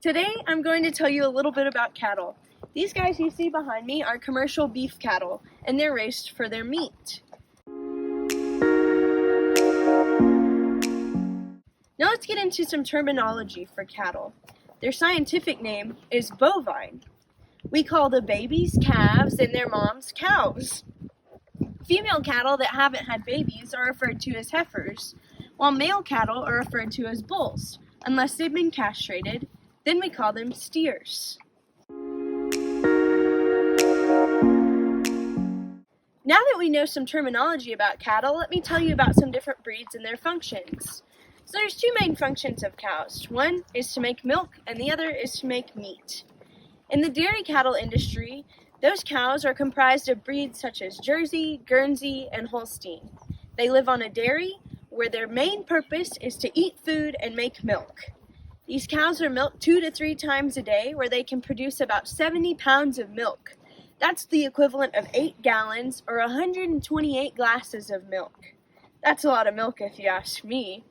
Today I'm going to tell you a little bit about cattle. These guys you see behind me are commercial beef cattle, and they're raised for their meat. Now let's get into some terminology for cattle. Their scientific name is bovine. We call the babies calves and their moms cows. Female cattle that haven't had babies are referred to as heifers, while male cattle are referred to as bulls, unless they've been castrated. Then we call them steers. Now that we know some terminology about cattle, let me tell you about some different breeds and their functions. So there's two main functions of cows. One is to make milk, and the other is to make meat. In the dairy cattle industry, those cows are comprised of breeds such as Jersey, Guernsey, and Holstein. They live on a dairy where their main purpose is to eat food and make milk. These cows are milked 2 to 3 times a day, where they can produce about 70 pounds of milk. That's the equivalent of 8 gallons or 128 glasses of milk. That's a lot of milk if you ask me.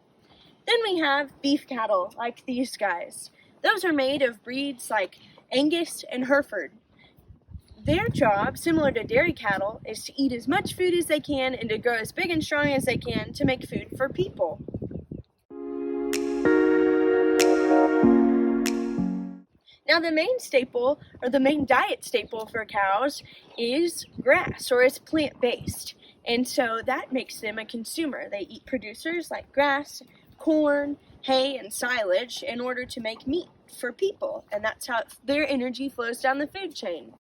Then we have beef cattle, like these guys. Those are made of breeds like Angus and Hereford. Their job, similar to dairy cattle, is to eat as much food as they can and to grow as big and strong as they can to make food for people. Now the main staple, or the main diet staple for cows, is grass, or it's plant-based. And so that makes them a consumer. They eat producers like grass, corn, hay, and silage in order to make meat for people. And that's how their energy flows down the food chain.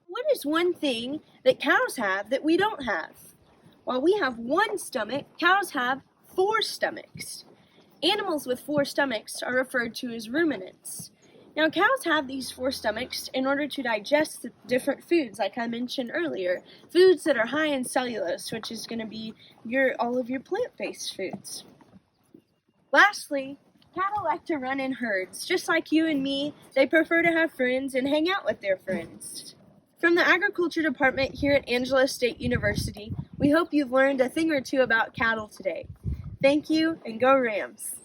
What is one thing that cows have that we don't have? While we have one stomach, cows have 4 stomachs. Animals with 4 stomachs are referred to as ruminants. Now, cows have these 4 stomachs in order to digest the different foods, like I mentioned earlier. Foods that are high in cellulose, which is going to be all of your plant-based foods. Lastly, cattle like to run in herds. Just like you and me, they prefer to have friends and hang out with their friends. From the Agriculture Department here at Angelo State University, we hope you've learned a thing or two about cattle today. Thank you, and go Rams!